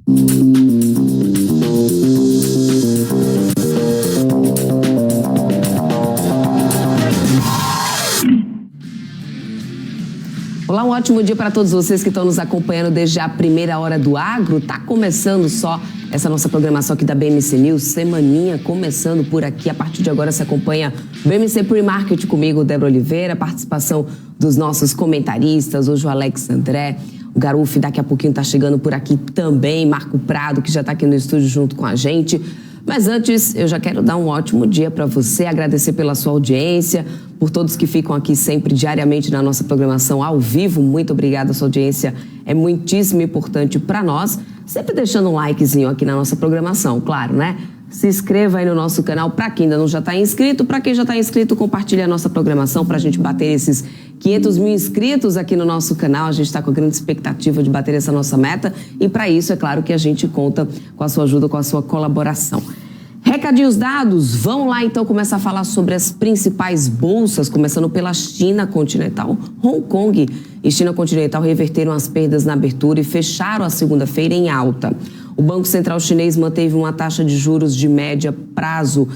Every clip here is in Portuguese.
Olá, um ótimo dia para todos vocês que estão nos acompanhando desde a primeira hora do agro. Tá começando só essa nossa programação aqui da BMC News, semaninha começando por aqui. A partir de agora se acompanha BMC Pre-Market comigo, Débora Oliveira, participação dos nossos comentaristas, hoje o Alex André, o Garuf daqui a pouquinho tá chegando por aqui também, Marco Prado, que já tá aqui no estúdio junto com a gente. Mas antes, eu já quero dar um ótimo dia para você, agradecer pela sua audiência, por todos que ficam aqui sempre diariamente na nossa programação ao vivo. Muito obrigada, sua audiência é muitíssimo importante para nós. Sempre deixando um likezinho aqui na nossa programação, claro, né? Se inscreva aí no nosso canal para quem ainda não já está inscrito. Para quem já está inscrito, compartilhe a nossa programação para a gente bater esses 500 mil inscritos aqui no nosso canal. A gente está com a grande expectativa de bater essa nossa meta. E para isso, é claro que a gente conta com a sua ajuda, com a sua colaboração. Recadinhos dados, vamos lá então começar a falar sobre as principais bolsas, começando pela China continental. Hong Kong e China continental reverteram as perdas na abertura e fecharam a segunda-feira em alta. O Banco Central Chinês manteve uma taxa de juros de médio prazo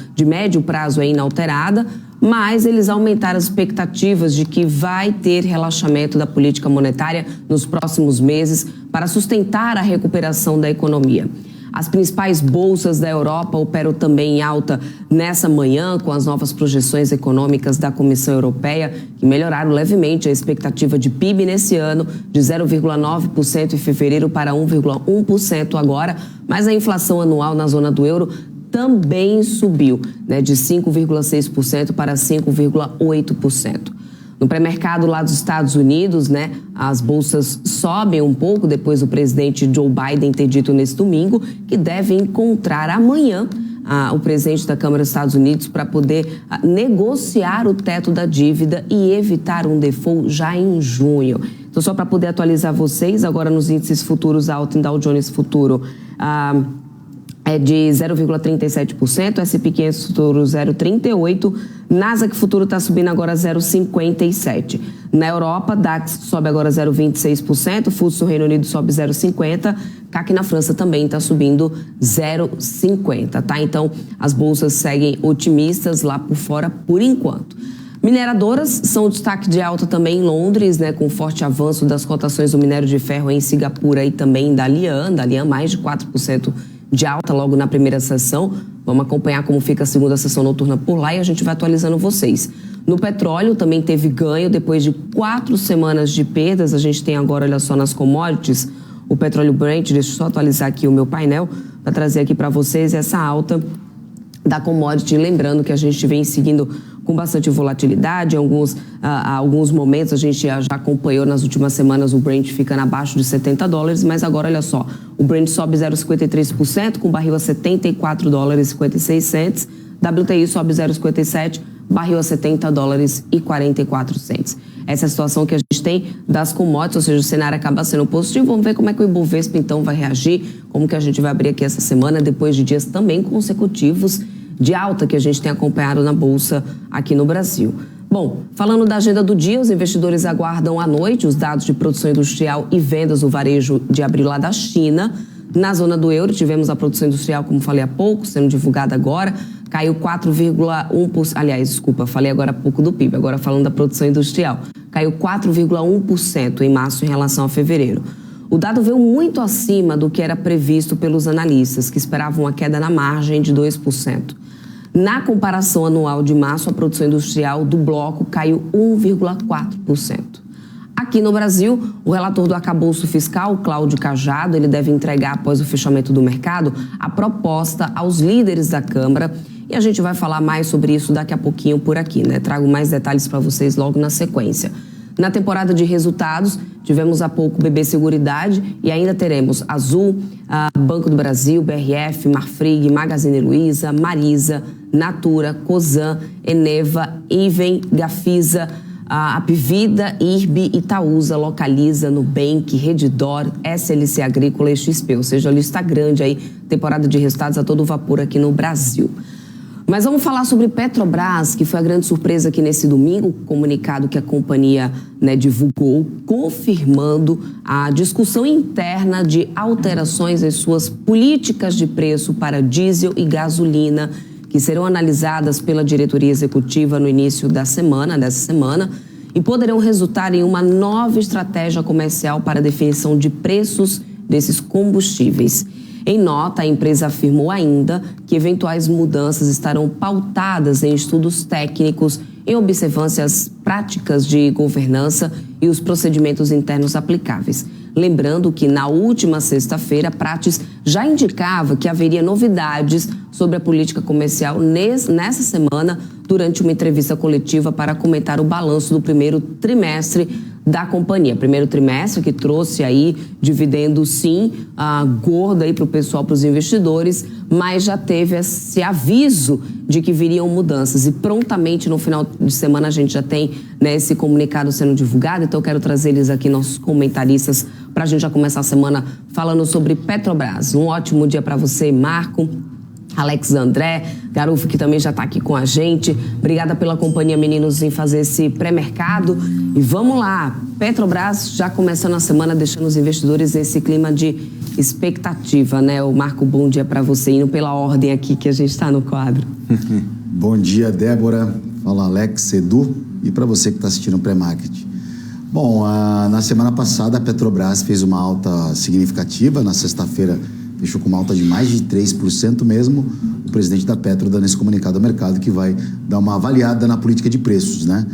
inalterada, mas eles aumentaram as expectativas de que vai ter relaxamento da política monetária nos próximos meses para sustentar a recuperação da economia. As principais bolsas da Europa operam também em alta nessa manhã, com as novas projeções econômicas da Comissão Europeia, que melhoraram levemente a expectativa de PIB nesse ano, de 0,9% em fevereiro para 1,1% agora, mas a inflação anual na zona do euro também subiu, de 5,6% para 5,8%. No pré-mercado lá dos Estados Unidos, as bolsas sobem um pouco depois do presidente Joe Biden ter dito nesse domingo que deve encontrar amanhã o presidente da Câmara dos Estados Unidos para poder negociar o teto da dívida e evitar um default já em junho. Então, só para poder atualizar vocês, agora nos índices futuros alto em Dow Jones Futuro, é de 0,37%, S&P 500 Futuro 0,38%, Nasdaq Futuro está subindo agora 0,57%. Na Europa, DAX sobe agora 0,26%, FTSE no Reino Unido sobe 0,50%, CAC na França também está subindo 0,50%, tá? Então, as bolsas seguem otimistas lá por fora por enquanto. Mineradoras são o destaque de alta também em Londres, com forte avanço das cotações do minério de ferro em Singapura e também da Lian mais de 4% de alta logo na primeira sessão. Vamos acompanhar como fica a segunda sessão noturna por lá e a gente vai atualizando vocês. No petróleo também teve ganho depois de 4 semanas de perdas. A gente tem agora, olha só, nas commodities, o petróleo Brent, deixa eu só atualizar aqui o meu painel para trazer aqui para vocês essa alta da commodity, lembrando que a gente vem seguindo com bastante volatilidade, alguns momentos a gente já acompanhou nas últimas semanas o Brent ficando abaixo de $70, mas agora olha só, o Brent sobe 0,53% com barril a $70,56, WTI sobe 0,57%, barril a $70,44. Essa é a situação que a gente tem das commodities, ou seja, o cenário acaba sendo positivo. Vamos ver como é que o Ibovespa então vai reagir, como que a gente vai abrir aqui essa semana, depois de dias também consecutivos de alta que a gente tem acompanhado na Bolsa aqui no Brasil. Bom, falando da agenda do dia, os investidores aguardam à noite os dados de produção industrial e vendas do varejo de abril lá da China. Na zona do euro, tivemos a produção industrial, como falei há pouco, sendo divulgada agora, caiu 4,1%, aliás, desculpa, falei agora há pouco do PIB, agora falando da produção industrial, caiu 4,1% em março em relação a fevereiro. O dado veio muito acima do que era previsto pelos analistas, que esperavam uma queda na margem de 2%. Na comparação anual de março, a produção industrial do bloco caiu 1,4%. Aqui no Brasil, o relator do arcabouço fiscal, Cláudio Cajado, ele deve entregar, após o fechamento do mercado, a proposta aos líderes da Câmara. E a gente vai falar mais sobre isso daqui a pouquinho por aqui, Trago mais detalhes para vocês logo na sequência. Na temporada de resultados, tivemos há pouco BB Seguridade e ainda teremos Azul, Banco do Brasil, BRF, Marfrig, Magazine Luiza, Marisa, Natura, Cosan, Eneva, Iven, Gafisa, Apvida, IRB, Itaúsa, Localiza, Nubank, Redditor, SLC Agrícola e XP. Ou seja, a lista grande aí, temporada de resultados a todo vapor aqui no Brasil. Mas vamos falar sobre Petrobras, que foi a grande surpresa aqui nesse domingo, comunicado que a companhia divulgou, confirmando a discussão interna de alterações em suas políticas de preço para diesel e gasolina, que serão analisadas pela diretoria executiva no início dessa semana, e poderão resultar em uma nova estratégia comercial para a definição de preços desses combustíveis. Em nota, a empresa afirmou ainda que eventuais mudanças estarão pautadas em estudos técnicos, em observância às práticas de governança e os procedimentos internos aplicáveis. Lembrando que na última sexta-feira, a Prates já indicava que haveria novidades sobre a política comercial nessa semana, durante uma entrevista coletiva para comentar o balanço do primeiro trimestre da companhia. Primeiro trimestre que trouxe aí dividendo, sim, gordo aí para o pessoal, para os investidores, mas já teve esse aviso de que viriam mudanças. E prontamente no final de semana a gente já tem esse comunicado sendo divulgado. Então eu quero trazer eles aqui, nossos comentaristas, para a gente já começar a semana falando sobre Petrobras. Um ótimo dia para você, Marco. Alex André, Garufo, que também já está aqui com a gente. Obrigada pela companhia, meninos, em fazer esse pré-mercado. E vamos lá, Petrobras já começando a semana, deixando os investidores nesse clima de expectativa, né? O Marco, bom dia para você, indo pela ordem aqui que a gente está no quadro. Bom dia, Débora. Fala, Alex, Edu, e para você que está assistindo o pré-market. Bom, na semana passada a Petrobras fez uma alta significativa. Na sexta-feira fechou com uma alta de mais de 3% mesmo. O presidente da Petro dando esse comunicado ao mercado que vai dar uma avaliada na política de preços, né?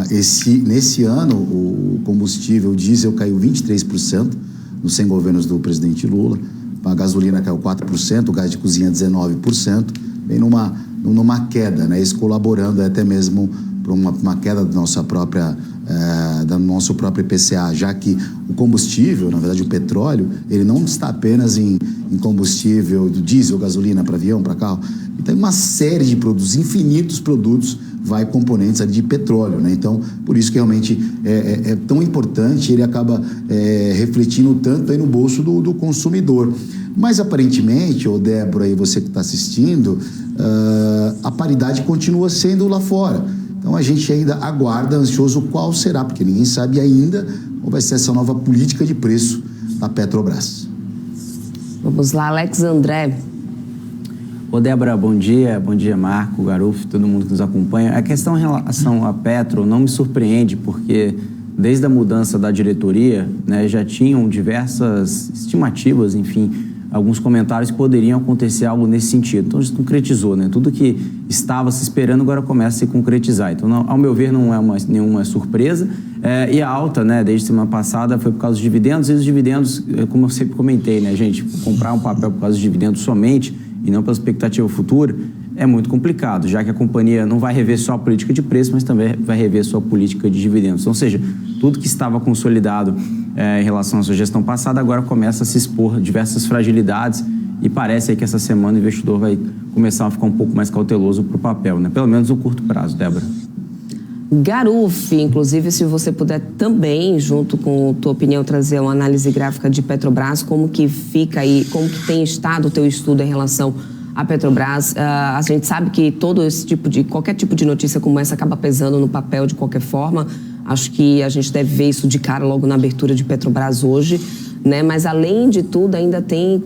Nesse ano, o combustível, o diesel caiu 23% nos 100 governos do presidente Lula. A gasolina caiu 4%, o gás de cozinha 19%, bem numa queda, né? Isso colaborando até mesmo para uma queda da nosso próprio IPCA, já que o combustível, na verdade o petróleo, ele não está apenas em combustível do diesel, gasolina para avião, para carro. E tem uma série de produtos, infinitos produtos, vai componentes ali de petróleo, né? Então, por isso que realmente é tão importante, ele acaba refletindo tanto aí no bolso do consumidor. Mas aparentemente, Débora, e você que está assistindo, a paridade continua sendo lá fora. Então a gente ainda aguarda ansioso qual será, porque ninguém sabe ainda qual vai ser essa nova política de preço da Petrobras. Vamos lá, Alex André. Débora, bom dia Marco, Garufo, todo mundo que nos acompanha. A questão em relação à Petro não me surpreende, porque desde a mudança da diretoria, né, já tinham diversas estimativas, enfim, alguns comentários que poderiam acontecer algo nesse sentido. Então, isso concretizou, né? Tudo que estava se esperando agora começa a se concretizar. Então, ao meu ver, não é nenhuma surpresa. E a alta, né, desde semana passada, foi por causa dos dividendos. E os dividendos, como eu sempre comentei, né, gente, comprar um papel por causa dos dividendos somente e não pela expectativa futura é muito complicado, já que a companhia não vai rever só a política de preço, mas também vai rever sua política de dividendos. Então, ou seja, tudo que estava consolidado em relação à sua gestão passada agora começa a se expor diversas fragilidades e parece aí que essa semana o investidor vai começar a ficar um pouco mais cauteloso para o papel, né? Pelo menos no curto prazo, Débora. Garufo, inclusive, se você puder também, junto com tua opinião, trazer uma análise gráfica de Petrobras, como que fica aí, como que tem estado o teu estudo em relação a Petrobras. A gente sabe que qualquer tipo de notícia como essa acaba pesando no papel de qualquer forma. Acho que a gente deve ver isso de cara logo na abertura de Petrobras hoje, né? Mas além de tudo ainda tem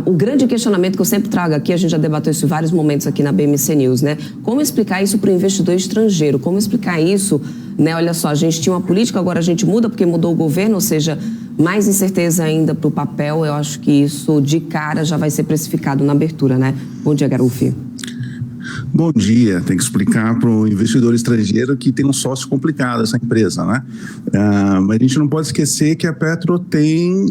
o grande questionamento que eu sempre trago aqui, a gente já debateu isso em vários momentos aqui na BMC News, né? Como explicar isso para o investidor estrangeiro? Como explicar isso, né? Olha só, a gente tinha uma política, agora a gente muda porque mudou o governo, ou seja, mais incerteza ainda para o papel. Eu acho que isso de cara já vai ser precificado na abertura, né? Bom dia, Garufo. Bom dia. Tem que explicar para o investidor estrangeiro que tem um sócio complicado essa empresa, né? Mas a gente não pode esquecer que a Petro tem...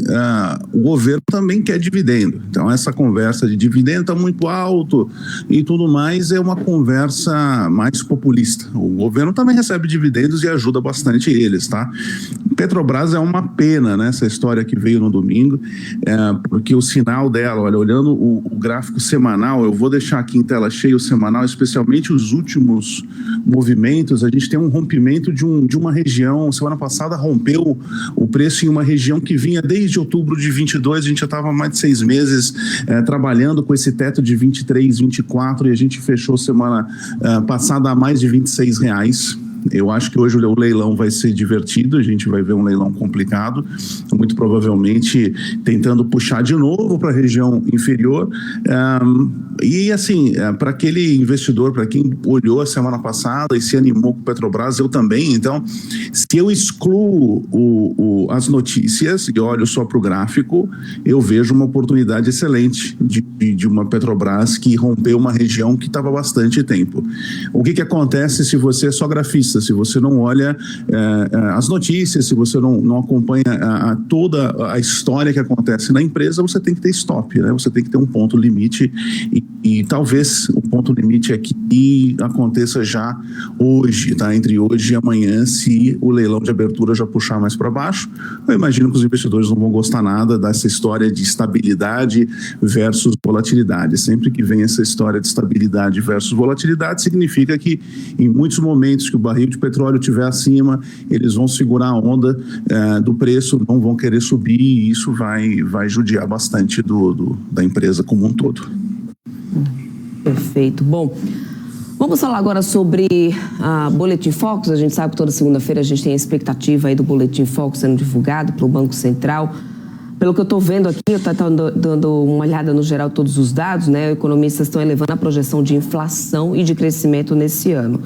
o governo também quer dividendo. Então, essa conversa de dividendo está muito alto e tudo mais é uma conversa mais populista. O governo também recebe dividendos e ajuda bastante eles, tá? Petrobras é uma pena, né? Essa história que veio no domingo, porque o sinal dela, olha, olhando o gráfico semanal, eu vou deixar aqui em tela cheia o semanal, especialmente os últimos movimentos, a gente tem um rompimento de uma região. Semana passada rompeu o preço em uma região que vinha desde outubro de 22, a gente já estava há mais de 6 meses trabalhando com esse teto de 23, 24, e a gente fechou semana passada a mais de R$26. Eu acho que hoje o leilão vai ser divertido, a gente vai ver um leilão complicado, muito provavelmente tentando puxar de novo para a região inferior. E assim, para aquele investidor, para quem olhou a semana passada e se animou com o Petrobras, eu também. Então, se eu excluo as notícias e olho só para o gráfico, eu vejo uma oportunidade excelente de uma Petrobras que rompeu uma região que estava há bastante tempo. O que acontece se você é só grafista? Se você não olha as notícias, se você não acompanha toda a história que acontece na empresa, você tem que ter stop, né? Você tem que ter um ponto limite e talvez o ponto limite aqui aconteça já hoje, tá? Entre hoje e amanhã, se o leilão de abertura já puxar mais para baixo. Eu imagino que os investidores não vão gostar nada dessa história de estabilidade versus volatilidade. Sempre que vem essa história de estabilidade versus volatilidade, significa que em muitos momentos que o barril de petróleo estiver acima, eles vão segurar a onda do preço, não vão querer subir, e isso vai judiar bastante da empresa como um todo. Perfeito. Bom, vamos falar agora sobre Boletim Focus. A gente sabe que toda segunda-feira a gente tem a expectativa aí do Boletim Focus sendo divulgado pelo Banco Central. Pelo que eu estou vendo aqui, eu estou dando uma olhada no geral todos os dados, né? Economistas estão elevando a projeção de inflação e de crescimento nesse ano.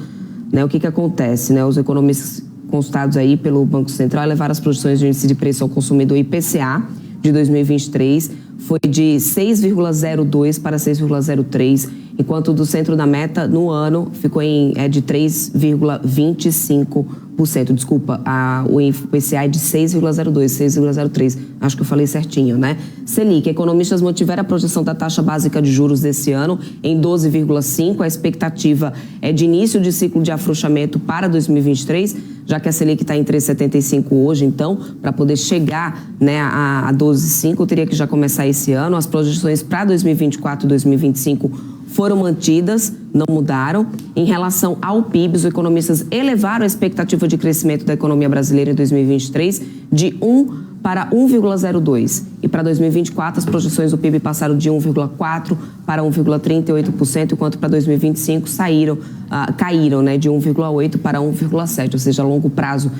Né? O que acontece? Né? Os economistas consultados aí pelo Banco Central elevaram as projeções de índice de preço ao consumidor IPCA de 2023, foi de 6,02 para 6,03, enquanto do centro da meta no ano ficou de 3,25%. Desculpa, o IPCA é de 6,02, 6,03. Acho que eu falei certinho, né? Selic, economistas mantiveram a projeção da taxa básica de juros desse ano em 12,5%. A expectativa é de início de ciclo de afrouxamento para 2023, já que a Selic está em 3,75 hoje. Então, para poder chegar, né, a 12,5, teria que já começar esse ano. As projeções para 2024 e 2025 foram mantidas, não mudaram. Em relação ao PIB, os economistas elevaram a expectativa de crescimento da economia brasileira em 2023 de 1 para 1,02. E para 2024, as projeções do PIB passaram de 1,4% para 1,38%, enquanto para 2025 caíram, né, de 1,8% para 1,7%. Ou seja, a longo prazo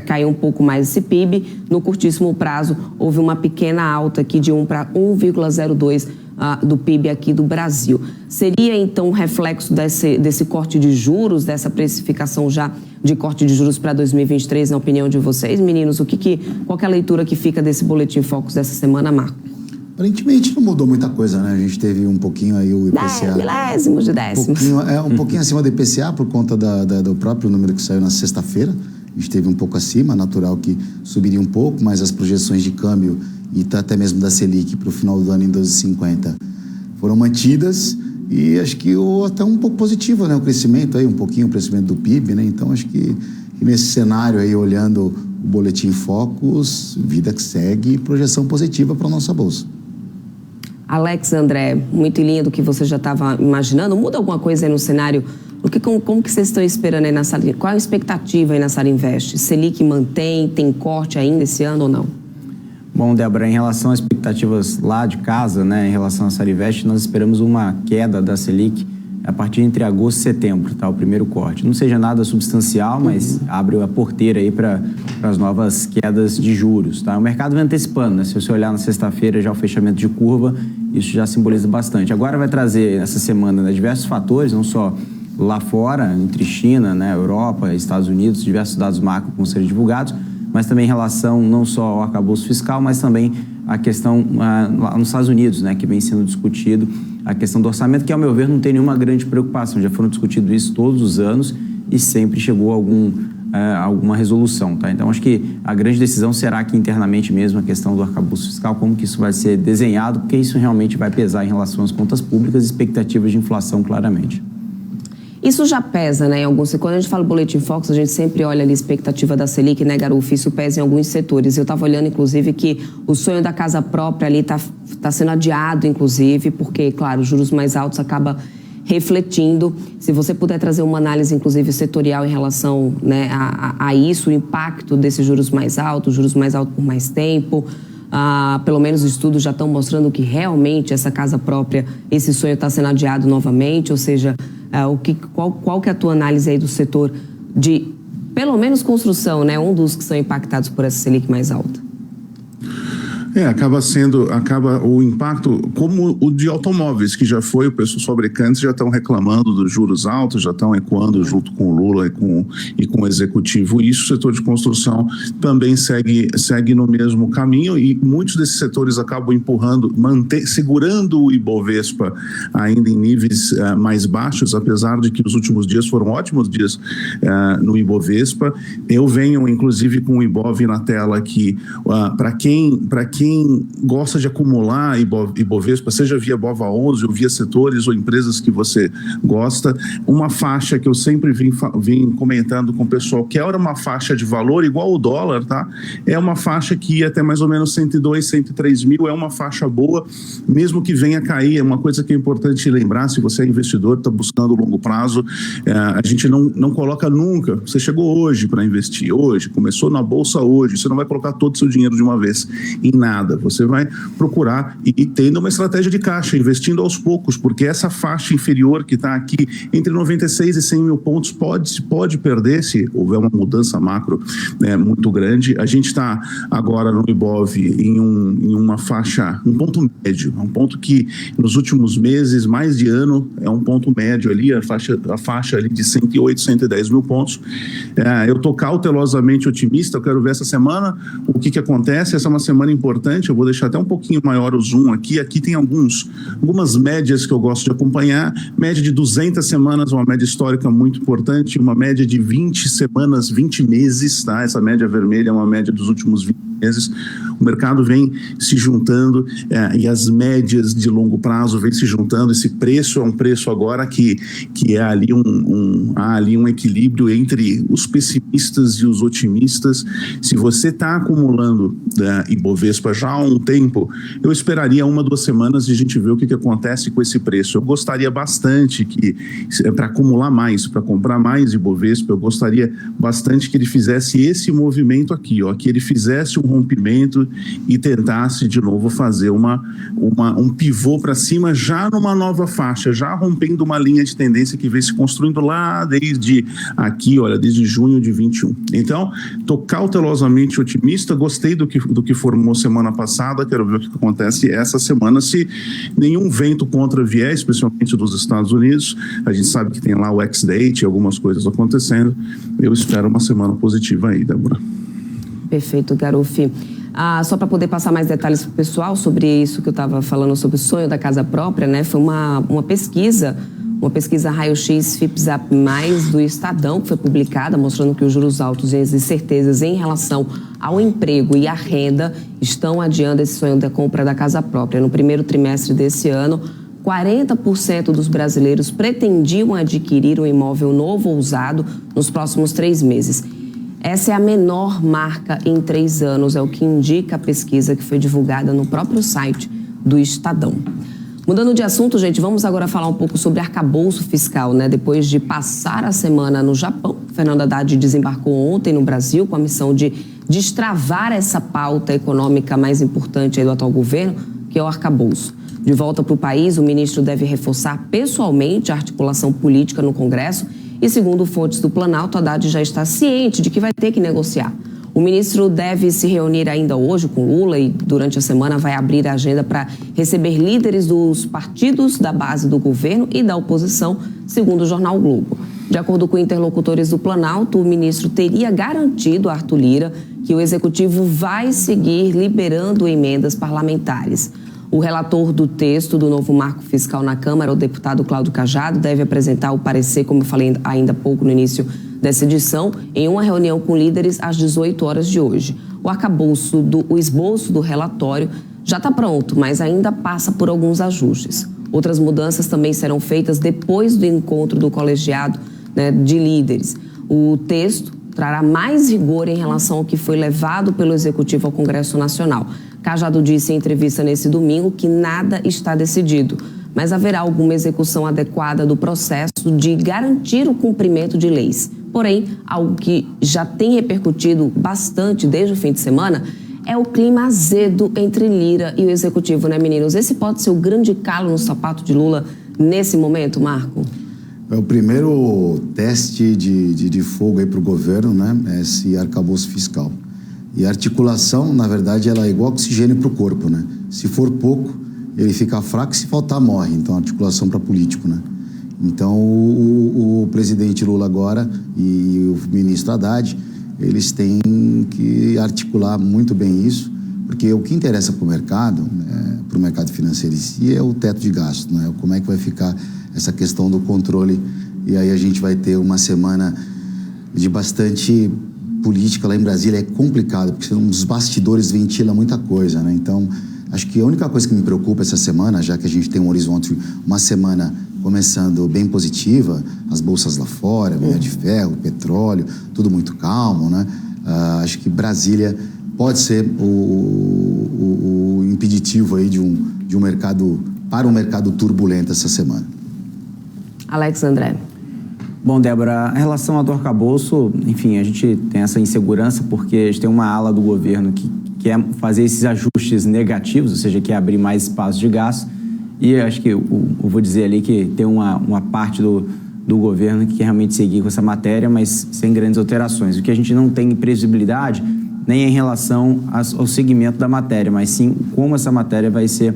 caiu um pouco mais esse PIB. No curtíssimo prazo, houve uma pequena alta aqui de 1 para 1,02% do PIB aqui do Brasil. Seria, então, um reflexo desse corte de juros, dessa precificação já de corte de juros para 2023, na opinião de vocês, meninos? Qual que é a leitura que fica desse Boletim Focus dessa semana, Marco? Aparentemente não mudou muita coisa, né? A gente teve um pouquinho aí o IPCA. Milésimos de décimos. Um pouquinho acima do IPCA por conta do próprio número que saiu na sexta-feira. A gente teve um pouco acima, natural que subiria um pouco, mas as projeções de câmbio e até mesmo da Selic para o final do ano em 12,50 foram mantidas, e acho que até um pouco positivo, né? O crescimento aí, um pouquinho o crescimento do PIB, né? Então acho que nesse cenário aí, olhando o Boletim Focus, vida que segue, projeção positiva para a nossa bolsa. Alex, André, muito em linha do que você já estava imaginando, muda alguma coisa aí no cenário? Como que vocês estão esperando aí na Sara? Qual a expectativa aí na Sara Invest? Selic mantém, tem corte ainda esse ano ou não? Bom, Débora, em relação às expectativas lá de casa, né, em relação à Sara Invest, nós esperamos uma queda da Selic a partir entre agosto e setembro, tá? O primeiro corte. Não seja nada substancial, mas abre a porteira aí para as novas quedas de juros, tá? O mercado vem antecipando, né? Se você olhar na sexta-feira já o fechamento de curva, isso já simboliza bastante. Agora vai trazer essa semana, né, diversos fatores, não só lá fora, entre China, né, Europa, Estados Unidos, diversos dados macro que vão ser divulgados, mas também em relação não só ao arcabouço fiscal, mas também a questão lá nos Estados Unidos, né, que vem sendo discutido, a questão do orçamento, que, ao meu ver, não tem nenhuma grande preocupação. Já foram discutidos isso todos os anos e sempre chegou alguma resolução, tá? Então, acho que a grande decisão será aqui internamente mesmo a questão do arcabouço fiscal, como que isso vai ser desenhado, porque isso realmente vai pesar em relação às contas públicas e expectativas de inflação, claramente. Isso já pesa, né? Quando a gente fala Boletim Focus, a gente sempre olha ali a expectativa da Selic, né, Garuf? Isso pesa em alguns setores. Eu estava olhando, inclusive, que o sonho da casa própria ali está sendo adiado, inclusive, porque, claro, juros mais altos acaba refletindo. Se você puder trazer uma análise, inclusive, setorial em relação, né, a isso, o impacto desses juros mais altos por mais tempo. Pelo menos os estudos já estão mostrando que realmente essa casa própria, esse sonho está sendo adiado novamente, ou seja, qual que é a tua análise aí do setor de, pelo menos, construção, né, um dos que são impactados por essa Selic mais alta? Acaba o impacto como o de automóveis, que já foi, os fabricantes já estão reclamando dos juros altos, já estão ecoando junto com o Lula e com o Executivo. Isso, o setor de construção também segue no mesmo caminho, e muitos desses setores acabam empurrando, segurando o Ibovespa ainda em níveis mais baixos, apesar de que os últimos dias foram ótimos dias no Ibovespa. Eu venho, inclusive, com o Ibov na tela aqui, para quem gosta de acumular Ibovespa, seja via BOVA11 ou via setores ou empresas que você gosta, uma faixa que eu sempre vim comentando com o pessoal, que era uma faixa de valor igual ao dólar, tá? É uma faixa que ia até mais ou menos 102, 103 mil, é uma faixa boa, mesmo que venha cair. É uma coisa que é importante lembrar, se você é investidor, está buscando longo prazo, a gente não coloca nunca. Você chegou hoje para investir, hoje, começou na bolsa hoje, você não vai colocar todo o seu dinheiro de uma vez em nada. Você vai procurar e tendo uma estratégia de caixa, investindo aos poucos, porque essa faixa inferior que está aqui entre 96 e 100 mil pontos pode perder se houver uma mudança macro muito grande. A gente está agora no Ibov em uma faixa, um ponto médio, um ponto que nos últimos meses, mais de ano, é um ponto médio ali, a faixa ali de 108, 110 mil pontos. Eu estou cautelosamente otimista, eu quero ver essa semana o que acontece. Essa é uma semana importante. Eu vou deixar até um pouquinho maior o zoom aqui. Aqui tem algumas médias que eu gosto de acompanhar. Média de 200 semanas, uma média histórica muito importante. Uma média de 20 semanas, 20 meses, tá? Essa média vermelha é uma média dos últimos 20 meses. O mercado vem se juntando e as médias de longo prazo vêm se juntando. Esse preço é um preço agora que é ali há ali um equilíbrio entre os pessimistas e os otimistas. Se você está acumulando Ibovespa já há um tempo, eu esperaria 1, 2 semanas de a gente ver o que acontece com esse preço. Eu gostaria bastante que, para acumular mais, para comprar mais Ibovespa, eu gostaria bastante que ele fizesse esse movimento aqui, ó, que ele fizesse um rompimento e tentasse de novo fazer um pivô para cima, já numa nova faixa, já rompendo uma linha de tendência que vem se construindo lá desde aqui, olha, desde junho de 21. Então, estou cautelosamente otimista, gostei do que formou semana passada, quero ver o que acontece essa semana, se nenhum vento contra vier, especialmente dos Estados Unidos. A gente sabe que tem lá o X-Date, algumas coisas acontecendo. Eu espero uma semana positiva aí, Débora. Perfeito, Garuf. Só para poder passar mais detalhes para o pessoal sobre isso que eu estava falando, sobre o sonho da casa própria, né? Foi uma pesquisa raio-x FIPZAP+, do Estadão, que foi publicada, mostrando que os juros altos e as incertezas em relação ao emprego e à renda estão adiando esse sonho da compra da casa própria. No primeiro trimestre desse ano, 40% dos brasileiros pretendiam adquirir um imóvel novo ou usado nos próximos 3 meses. Essa é a menor marca em 3 anos, é o que indica a pesquisa que foi divulgada no próprio site do Estadão. Mudando de assunto, gente, vamos agora falar um pouco sobre arcabouço fiscal, né? Depois de passar a semana no Japão, Fernando Haddad desembarcou ontem no Brasil com a missão de destravar essa pauta econômica mais importante aí do atual governo, que é o arcabouço. De volta para o país, o ministro deve reforçar pessoalmente a articulação política no Congresso e, segundo fontes do Planalto, Haddad já está ciente de que vai ter que negociar. O ministro deve se reunir ainda hoje com Lula e, durante a semana, vai abrir a agenda para receber líderes dos partidos da base do governo e da oposição, segundo o jornal Globo. De acordo com interlocutores do Planalto, o ministro teria garantido a Arthur Lira que o executivo vai seguir liberando emendas parlamentares. O relator do texto do novo marco fiscal na Câmara, o deputado Cláudio Cajado, deve apresentar o parecer, como eu falei ainda há pouco no início dessa edição, em uma reunião com líderes às 18 horas de hoje. O esboço do relatório já está pronto, mas ainda passa por alguns ajustes. Outras mudanças também serão feitas depois do encontro do colegiado, né, de líderes. O texto trará mais rigor em relação ao que foi levado pelo Executivo ao Congresso Nacional. Cajado disse em entrevista nesse domingo que nada está decidido, mas haverá alguma execução adequada do processo de garantir o cumprimento de leis. Porém, algo que já tem repercutido bastante desde o fim de semana é o clima azedo entre Lira e o Executivo, né, meninos? Esse pode ser o grande calo no sapato de Lula nesse momento, Marco? É o primeiro teste de fogo aí para o governo, né? Esse arcabouço fiscal. E a articulação, na verdade, ela é igual oxigênio para o corpo, né? Se for pouco, ele fica fraco, e se faltar, morre. Então, articulação para político, né? Então, o presidente Lula agora e o ministro Haddad, eles têm que articular muito bem isso, porque o que interessa para o mercado financeiro em si, é o teto de gastos, né? Como é que vai ficar essa questão do controle. E aí a gente vai ter uma semana de bastante política lá em Brasília. É complicado, porque os bastidores ventilam muita coisa, né? Então, acho que a única coisa que me preocupa essa semana, já que a gente tem um horizonte, uma semana começando bem positiva, as bolsas lá fora, minério de ferro, petróleo, tudo muito calmo, né? Acho que Brasília pode ser o impeditivo aí de um mercado, para um mercado turbulento essa semana. Alex André. Bom, Débora, em relação ao arcabouço, enfim, a gente tem essa insegurança porque a gente tem uma ala do governo que quer fazer esses ajustes negativos, ou seja, quer abrir mais espaço de gasto, e acho que eu vou dizer ali que tem uma parte do governo que quer realmente seguir com essa matéria, mas sem grandes alterações. O que a gente não tem previsibilidade nem é em relação ao segmento da matéria, mas sim como essa matéria vai ser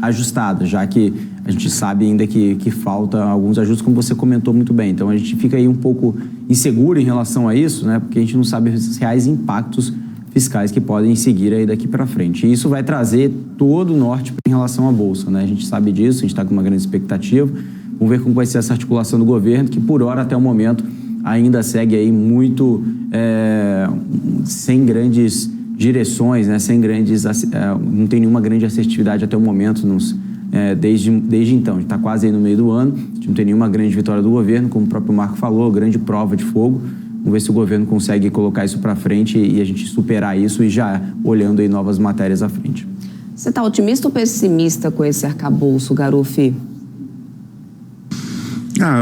ajustada, já que a gente sabe ainda que falta alguns ajustes, como você comentou muito bem. Então, a gente fica aí um pouco inseguro em relação a isso, né? Porque a gente não sabe os reais impactos fiscais que podem seguir aí daqui para frente. E isso vai trazer todo o norte em relação à Bolsa, né? A gente sabe disso, a gente está com uma grande expectativa. Vamos ver como vai ser essa articulação do governo, que por hora, até o momento, ainda segue aí muito sem grandes direções, né? Não tem nenhuma grande assertividade até o momento desde então. A gente está quase aí no meio do ano, a gente não tem nenhuma grande vitória do governo, como o próprio Marco falou, grande prova de fogo. Vamos ver se o governo consegue colocar isso para frente e a gente superar isso e já olhando aí novas matérias à frente. Você está otimista ou pessimista com esse arcabouço, Garufi?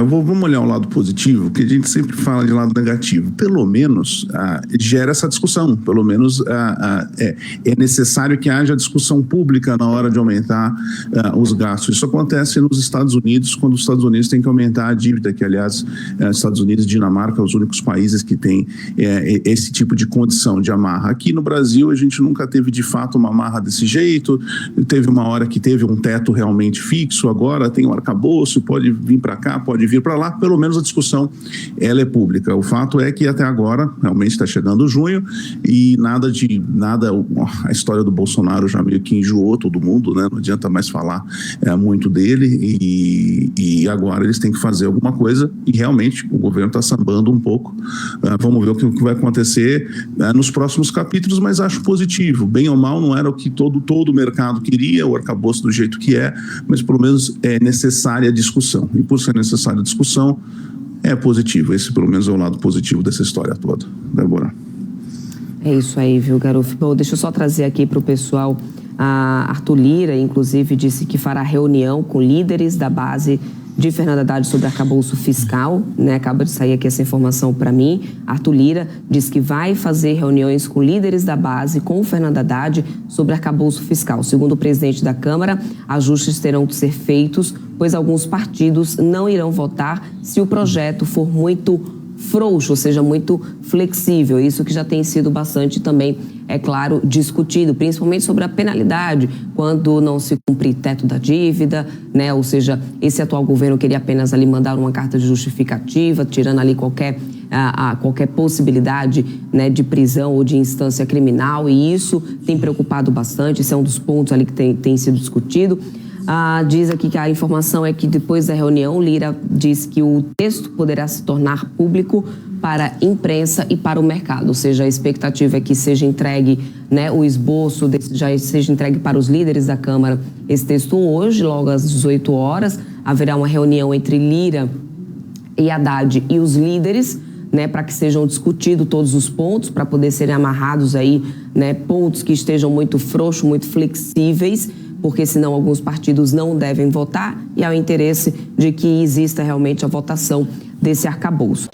Vamos olhar o lado positivo, porque a gente sempre fala de lado negativo. Pelo menos gera essa discussão, pelo menos é necessário que haja discussão pública na hora de aumentar os gastos. Isso acontece nos Estados Unidos, quando os Estados Unidos têm que aumentar a dívida, que aliás, Estados Unidos e Dinamarca, os únicos países que têm esse tipo de condição de amarra. Aqui no Brasil, a gente nunca teve de fato uma amarra desse jeito, teve uma hora que teve um teto realmente fixo, agora tem um arcabouço, pode vir para cá, pode vir para lá, pelo menos a discussão ela é pública. O fato é que até agora, realmente está chegando junho e nada, a história do Bolsonaro já meio que enjoou todo mundo, né? Não adianta mais falar muito dele e agora eles têm que fazer alguma coisa e realmente o governo está sambando um pouco. Vamos ver o que vai acontecer nos próximos capítulos, mas acho positivo. Bem ou mal, não era o que todo o mercado queria, o arcabouço do jeito que é, mas pelo menos é necessária a discussão. E por ser necessária a discussão, é positivo. Esse, pelo menos, é o lado positivo dessa história toda. Débora. É isso aí, viu, Garufi? Bom, deixa eu só trazer aqui para o pessoal. A Arthur Lira, inclusive, disse que fará reunião com líderes da base de Fernando Haddad sobre arcabouço fiscal, né? Acaba de sair aqui essa informação para mim. Arthur Lira diz que vai fazer reuniões com líderes da base, com o Fernando Haddad, sobre arcabouço fiscal. Segundo o presidente da Câmara, ajustes terão que ser feitos, pois alguns partidos não irão votar se o projeto for muito frouxo, ou seja, muito flexível. Isso que já tem sido bastante também, é claro, discutido, principalmente sobre a penalidade, quando não se cumprir teto da dívida, né? Ou seja, esse atual governo queria apenas ali mandar uma carta de justificativa, tirando ali qualquer possibilidade, né, de prisão ou de instância criminal, e isso tem preocupado bastante, esse é um dos pontos ali que tem sido discutido. Diz aqui que a informação é que depois da reunião, Lira diz que o texto poderá se tornar público para a imprensa e para o mercado, ou seja, a expectativa é que seja entregue, né, o esboço, já seja entregue para os líderes da Câmara esse texto hoje, logo às 18 horas, haverá uma reunião entre Lira e Haddad e os líderes, né, para que sejam discutidos todos os pontos, para poder serem amarrados aí, né, pontos que estejam muito frouxos, muito flexíveis, porque senão alguns partidos não devem votar e há o interesse de que exista realmente a votação desse arcabouço.